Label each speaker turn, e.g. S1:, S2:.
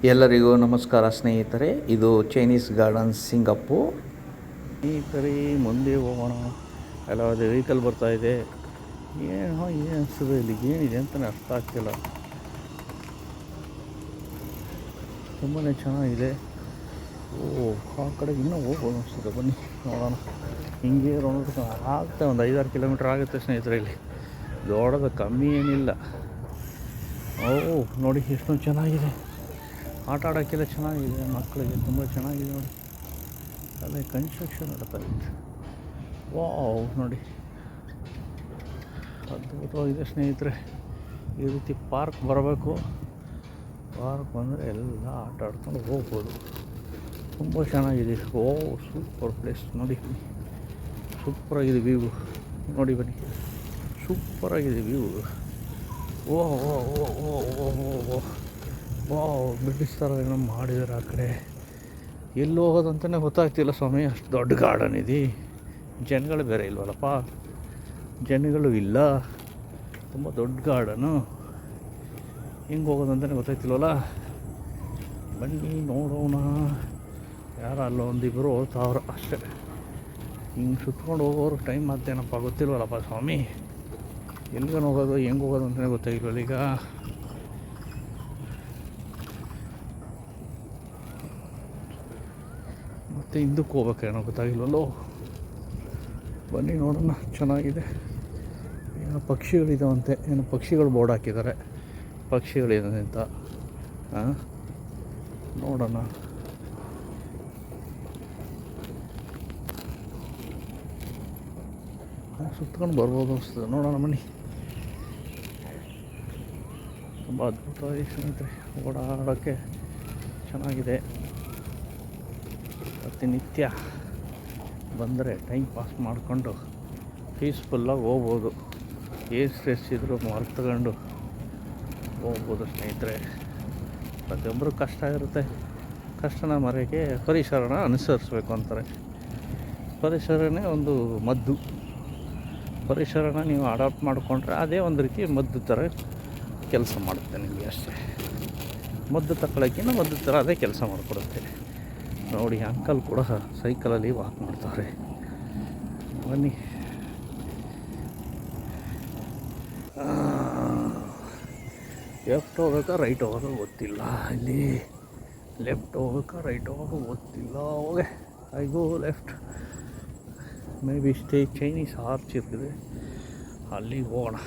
S1: ಎಲ್ಲರಿಗೂ ನಮಸ್ಕಾರ ಸ್ನೇಹಿತರೆ. ಇದು ಚೈನೀಸ್ ಗಾರ್ಡನ್ ಸಿಂಗಾಪುರ್. ಸ್ನೇಹಿತರೆ, ಮುಂದೆ ಹೋಗೋಣ. ಎಲ್ಲಾவது ವೆಹಿಕಲ್ ಬರ್ತಾ ಇದೆ. ಏನು ಅನಿಸ್ತದೆ, ಇಲ್ಲಿ ಏನಿದೆ ಅಂತಲೇ ಅರ್ಥ ಆಗ್ತಿಲ್ಲ. ತುಂಬಾ ಚೆನ್ನಾಗಿದೆ. ಆ ಕಡೆ ಇನ್ನೂ ಹೋಗ್ಬೋದು ಅನಿಸ್ತದೆ. ಬನ್ನಿ ನೋಡೋಣ. ಹಿಂಗೆ ರೌಂಡ್ ಆಗುತ್ತೆ, ಒಂದು 5-6 ಕಿಲೋಮೀಟ್ರ್ ಆಗುತ್ತೆ ಸ್ನೇಹಿತರೆ. ಇಲ್ಲಿ ದೊಡ್ಡದು ಕಮ್ಮಿ ಏನಿಲ್ಲ. ನೋಡಿ ಎಷ್ಟೊಂದು ಚೆನ್ನಾಗಿದೆ. ಆಟ ಆಡೋಕ್ಕೆಲ್ಲ ಚೆನ್ನಾಗಿದೆ, ಮಕ್ಕಳಿಗೆ ತುಂಬ ಚೆನ್ನಾಗಿದೆ. ನೋಡಿ ಅಲ್ಲೇ ಕನ್ಸ್ಟ್ರಕ್ಷನ್ ನಡ್ತಾ ಇದೆ. ನೋಡಿ ಅದ್ಭುತವಾಗಿದೆ ಸ್ನೇಹಿತರೆ. ಈ ರೀತಿ ಪಾರ್ಕ್ ಬರಬೇಕು. ಪಾರ್ಕ್ ಬಂದರೆ ಎಲ್ಲ ಆಟ ಆಡ್ಕೊಂಡು ಹೋಗ್ಬೋದು. ತುಂಬ ಚೆನ್ನಾಗಿದೆ. Super place. ನೋಡಿ ಸೂಪರಾಗಿದೆ ವ್ಯೂ. ನೋಡಿ ಬನ್ನಿ, ಸೂಪರಾಗಿದೆ ವ್ಯೂ. ಬ್ರಿಟಿಷ್ ಥರ ಏನೋ ಮಾಡಿದ್ದಾರೆ. ಆ ಕಡೆ ಎಲ್ಲಿ ಹೋಗೋದಂತಲೇ ಗೊತ್ತಾಗ್ತಿಲ್ಲ ಸ್ವಾಮಿ, ಅಷ್ಟು ದೊಡ್ಡ ಗಾರ್ಡನ್ ಇದೆ. ಜನಗಳು ಬೇರೆ ಇಲ್ವಲ್ಲಪ್ಪ, ಜನಗಳು ಇಲ್ಲ. ತುಂಬ ದೊಡ್ಡ ಗಾರ್ಡನು, ಹೆಂಗೆ ಹೋಗೋದಂತಲೇ ಗೊತ್ತಾಗ್ತಿಲ್ವಲ್ಲ. ಬನ್ನಿ ನೋಡೋಣ. ಯಾರು ಅಲ್ಲೊಂದಿಬ್ಬರು ಹೋಗ್ತಾವ್ರ ಅಷ್ಟೇ. ಹಿಂಗೆ ಸುತ್ಕೊಂಡು ಹೋಗೋರು ಟೈಮ್ ಆಗ್ತೇನಪ್ಪ ಗೊತ್ತಿಲ್ವಲ್ಲಪ್ಪ ಸ್ವಾಮಿ. ಎಲ್ಲಿಗೆ ಹೋಗೋದು, ಹೆಂಗೆ ಹೋಗೋದು ಅಂತಲೇ ಗೊತ್ತಾಗಿಲ್ವಲ್ಲ ಈಗ. ಮತ್ತು ಹಿಂದಕ್ಕೆ ಹೋಗ್ಬೇಕೇನೋ ಗೊತ್ತಾಗಿಲ್ವಲ್ಲೋ. ಬನ್ನಿ ನೋಡೋಣ. ಚೆನ್ನಾಗಿದೆ. ಏನೋ ಪಕ್ಷಿಗಳಿದಾವಂತೆ, ಏನೋ ಪಕ್ಷಿಗಳು ಬೋರ್ಡ್ ಹಾಕಿದ್ದಾರೆ. ಪಕ್ಷಿಗಳಿದೆ ಅಂತ ನೋಡೋಣ. ಸುತ್ಕೊಂಡು ಬರ್ಬೋದು ಅನಿಸ್ತದೆ. ನೋಡೋಣ ಬನ್ನಿ. ತುಂಬ ಅದ್ಭುತವಾಗಿ ಸ್ನೇಹಿತರೆ, ಓಡಾಡೋಕ್ಕೆ ಚೆನ್ನಾಗಿದೆ. ಪ್ರತಿನಿತ್ಯ ಬಂದರೆ ಟೈಮ್ ಪಾಸ್ ಮಾಡಿಕೊಂಡು ಪೀಸ್ಫುಲ್ಲಾಗಿ ಹೋಗ್ಬೋದು. ಏನು ಸ್ಟ್ರೆಸ್ ಇದ್ದರೂ ಮರ್ತಕೊಂಡು ಹೋಗ್ಬೋದು ಸ್ನೇಹಿತರೆ. ಪ್ರತಿಯೊಬ್ಬರು ಕಷ್ಟ ಇರುತ್ತೆ. ಕಷ್ಟನ ಮರೆಯೋಕ್ಕೆ ಪರಿಸರನ ಅನುಸರಿಸ್ಬೇಕು ಅಂತಾರೆ. ಪರಿಸರನೇ ಒಂದು ಮದ್ದು. ಪರಿಸರನ ನೀವು ಅಡಾಪ್ಟ್ ಮಾಡಿಕೊಂಡ್ರೆ ಅದೇ ಒಂದು ರೀತಿ ಮದ್ದು ಥರ ಕೆಲಸ ಮಾಡುತ್ತೆ ನಿಮಗೆ ಅಷ್ಟೇ. ಮದ್ದು ತಗೊಳ್ಳೋಕ್ಕಿಂತ ಮದ್ದು ಥರ ಅದೇ ಕೆಲಸ ಮಾಡಿಕೊಡುತ್ತೆ. ನೋಡಿ, ಅಂಕಲ್ ಕೂಡ ಸೈಕಲಲ್ಲಿ ವಾಕ್ ಮಾಡ್ತಾರೆ. ಬನ್ನಿ. ಲೆಫ್ಟ್ ಹೋಗ್ಬೇಕಾ ರೈಟ್ ಹೋಗೋದು ಗೊತ್ತಿಲ್ಲ. ಇಲ್ಲಿ ಲೆಫ್ಟ್ ಹೋಗ್ಬೇಕಾ ರೈಟ್ ಹೋಗೋದು ಗೊತ್ತಿಲ್ಲ. ಹೋಗೆ I go left. May be stay Chinese arch ಇರ್ತದೆ, ಅಲ್ಲಿಗೆ ಹೋಗೋಣ.